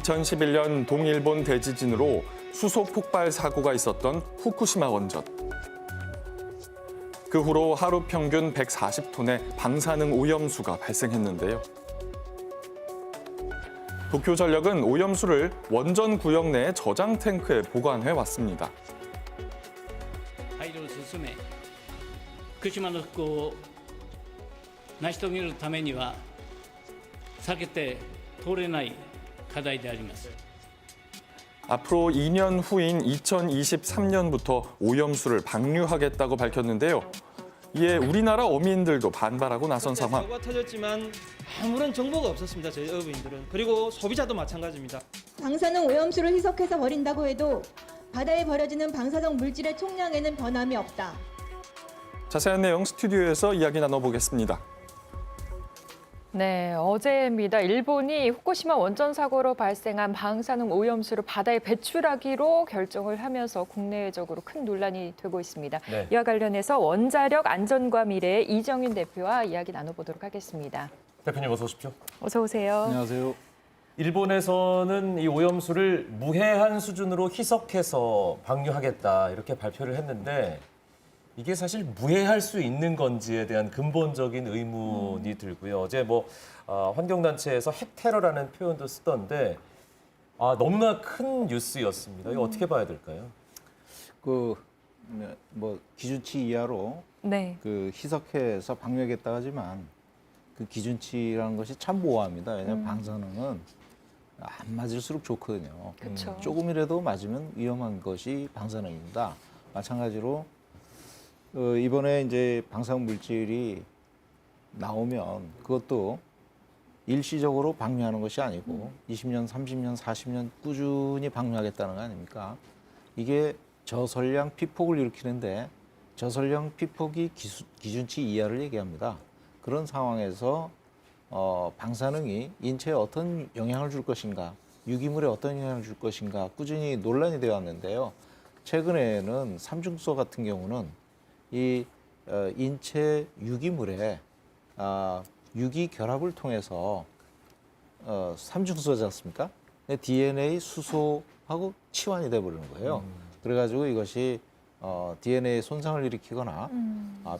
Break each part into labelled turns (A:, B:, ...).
A: 2011년 동일본 대지진으로 수소 폭발 사고가 있었던 후쿠시마 원전. 그 후로 하루 평균 140톤의 방사능 오염수가 발생했는데요. 도쿄전력은 오염수를 원전 구역 내 저장 탱크에 보관해 왔습니다.
B: 配慮を進め、福島の復興を成し遂げるためには避けて通れない課題であります。
A: 앞으로 2년 후인 2023년부터 오염수를 방류하겠다고 밝혔는데요. 이에 우리나라 어민들도 반발하고 나선 상황.
C: 사고가 터졌지만 아무런 정보가 없었습니다. 저희 어부인들은. 그리고 소비자도 마찬가지입니다.
D: 방사능 오염수를 희석해서 버린다고 해도 바다에 버려지는 방사성 물질의 총량에는 변함이 없다.
A: 자세한 내용 스튜디오에서 이야기 나눠보겠습니다.
E: 네, 어제입니다. 일본이 후쿠시마 원전 사고로 발생한 방사능 오염수를 바다에 배출하기로 결정을 하면서 국내적으로 큰 논란이 되고 있습니다.
F: 네.
E: 이와 관련해서 원자력 안전과 미래의 이정윤 대표와 이야기 나눠보도록 하겠습니다.
F: 대표님 어서 오십시오.
E: 어서 오세요.
G: 안녕하세요.
F: 일본에서는 이 오염수를 무해한 수준으로 희석해서 방류하겠다 이렇게 발표를 했는데 이게 사실 무해할 수 있는 건지에 대한 근본적인 의문이 들고요. 어제 환경단체에서 핵테러라는 표현도 쓰던데 너무나 큰 뉴스였습니다. 이거 어떻게 봐야 될까요?
G: 기준치 이하로
E: 네.
G: 희석해서 방류하겠다 하지만 그 기준치라는 것이 참 모호합니다. 왜냐하면 방사능은 안 맞을수록 좋거든요.
E: 그렇죠.
G: 조금이라도 맞으면 위험한 것이 방사능입니다. 마찬가지로 이번에 이제 방사능 물질이 나오면 그것도 일시적으로 방류하는 것이 아니고 20년, 30년, 40년 꾸준히 방류하겠다는 거 아닙니까? 이게 저설량 피폭을 일으키는데 저설량 피폭이 기준치 이하를 얘기합니다. 그런 상황에서 방사능이 인체에 어떤 영향을 줄 것인가, 유기물에 어떤 영향을 줄 것인가 꾸준히 논란이 되어 왔는데요. 최근에는 삼중수소 같은 경우는 이 인체 유기물에 유기 결합을 통해서 삼중수소지 않습니까? DNA 수소하고 치환이 돼버리는 거예요. 그래가지고 이것이 DNA 손상을 일으키거나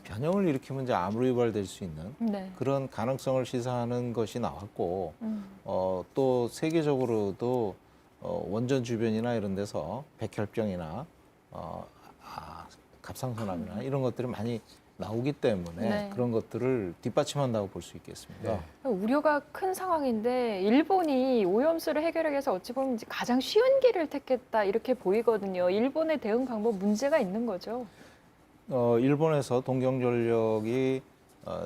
G: 변형을 일으키면 이제 암으로 유발될 수 있는
E: 네.
G: 그런 가능성을 시사하는 것이 나왔고 또 세계적으로도 원전 주변이나 이런 데서 백혈병이나 갑상선암이나 이런 것들이 많이 나오기 때문에
E: 네.
G: 그런 것들을 뒷받침한다고 볼 수 있겠습니다.
F: 네.
E: 우려가 큰 상황인데 일본이 오염수를 해결하기 위해서 어찌 보면 이제 가장 쉬운 길을 택했다 이렇게 보이거든요. 일본의 대응 방법 문제가 있는 거죠.
G: 일본에서 동경전력이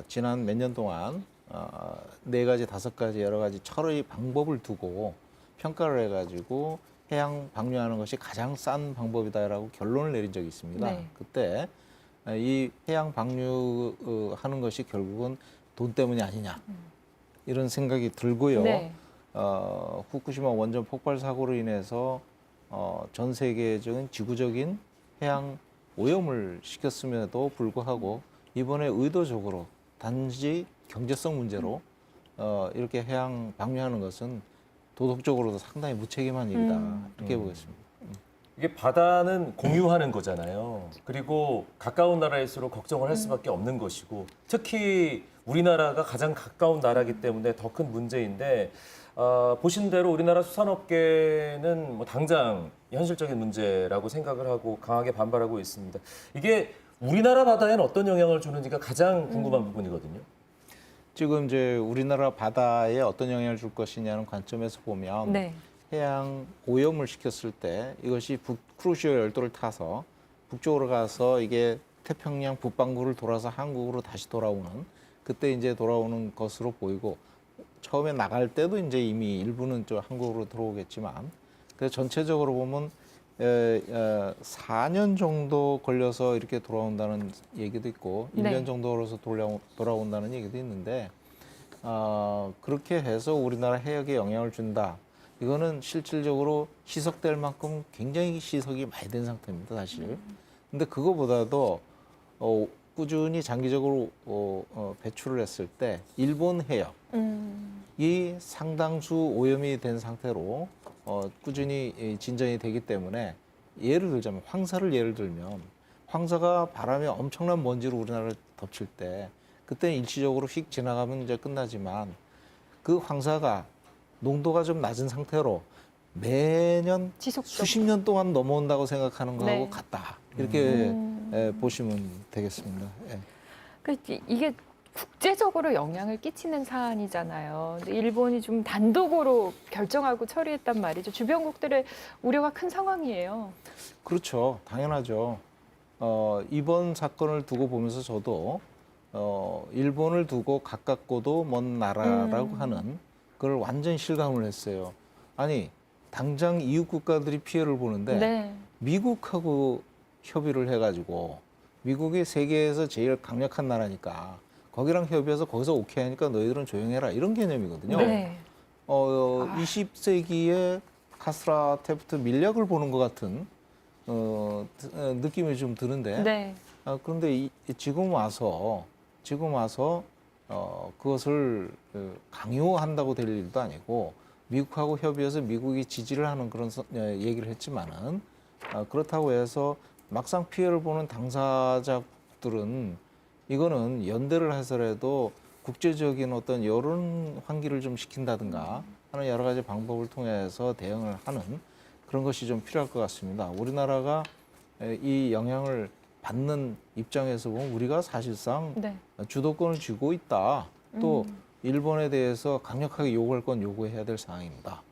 G: 지난 몇 년 동안 4가지, 5가지 여러 가지 철의 방법을 두고 평가를 해가지고 해양 방류하는 것이 가장 싼 방법이다라고 결론을 내린 적이 있습니다.
E: 네.
G: 그때 이 해양 방류하는 것이 결국은 돈 때문이 아니냐 이런 생각이 들고요.
E: 네.
G: 후쿠시마 원전 폭발 사고로 인해서 전 세계적인 지구적인 해양 오염을 시켰음에도 불구하고 이번에 의도적으로 단지 경제성 문제로 이렇게 해양 방류하는 것은 도덕적으로도 상당히 무책임한 일이다 이렇게 보겠습니다.
F: 이게 바다는 공유하는 거잖아요. 그리고 가까운 나라일수록 걱정을 할 수밖에 없는 것이고 특히 우리나라가 가장 가까운 나라이기 때문에 더 큰 문제인데 보신 대로 우리나라 수산업계는 당장 현실적인 문제라고 생각을 하고 강하게 반발하고 있습니다. 이게 우리나라 바다에는 어떤 영향을 주는지가 가장 궁금한 부분이거든요.
G: 지금 이제 우리나라 바다에 어떤 영향을 줄 것이냐는 관점에서 보면
E: 네.
G: 해양 오염을 시켰을 때 이것이 크루시오 열도를 타서 북쪽으로 가서 이게 태평양 북반구를 돌아서 한국으로 다시 돌아오는 그때 이제 돌아오는 것으로 보이고 처음에 나갈 때도 이제 이미 일부는 저 한국으로 들어오겠지만 그래서 전체적으로 보면 4년 정도 걸려서 이렇게 돌아온다는 얘기도 있고
E: 네.
G: 1년 정도 걸려서 돌아온다는 얘기도 있는데 그렇게 해서 우리나라 해역에 영향을 준다. 이거는 실질적으로 희석될 만큼 굉장히 희석이 많이 된 상태입니다, 사실. 근데 그거보다도 꾸준히 장기적으로 배출을 했을 때 일본 해역, 이 상당수 오염이 된 상태로 꾸준히 진전이 되기 때문에 예를 들자면 황사를 예를 들면 황사가 바람에 엄청난 먼지로 우리나라를 덮칠 때 그때는 일시적으로 휙 지나가면 이제 끝나지만 그 황사가 농도가 좀 낮은 상태로 매년
E: 지속적.
G: 수십 년 동안 넘어온다고 생각하는 거하고
E: 네.
G: 같다. 이렇게 보시면 되겠습니다. 예.
E: 이게 국제적으로 영향을 끼치는 사안이잖아요. 근데 일본이 좀 단독으로 결정하고 처리했단 말이죠. 주변국들의 우려가 큰 상황이에요.
G: 그렇죠. 당연하죠. 이번 사건을 두고 보면서 저도 일본을 두고 가깝고도 먼 나라라고 하는 그걸 완전 실감을 했어요. 아니, 당장 이웃 국가들이 피해를 보는데
E: 네.
G: 미국하고 협의를 해가지고 미국이 세계에서 제일 강력한 나라니까 거기랑 협의해서 거기서 오케이 하니까 너희들은 조용해라 이런 개념이거든요.
E: 네.
G: 20세기에 카스라 테프트 밀약을 보는 것 같은 느낌이 좀 드는데
E: 네.
G: 그런데 지금 와서 그것을 강요한다고 될 일도 아니고 미국하고 협의해서 미국이 지지를 하는 그런 얘기를 했지만은 그렇다고 해서 막상 피해를 보는 당사자들은 이거는 연대를 해서라도 국제적인 어떤 여론 환기를 좀 시킨다든가 하는 여러 가지 방법을 통해서 대응을 하는 그런 것이 좀 필요할 것 같습니다. 우리나라가 이 영향을 받는 입장에서 보면 우리가 사실상
E: 네.
G: 주도권을 쥐고 있다. 또 일본에 대해서 강력하게 요구할 건 요구해야 될 상황입니다.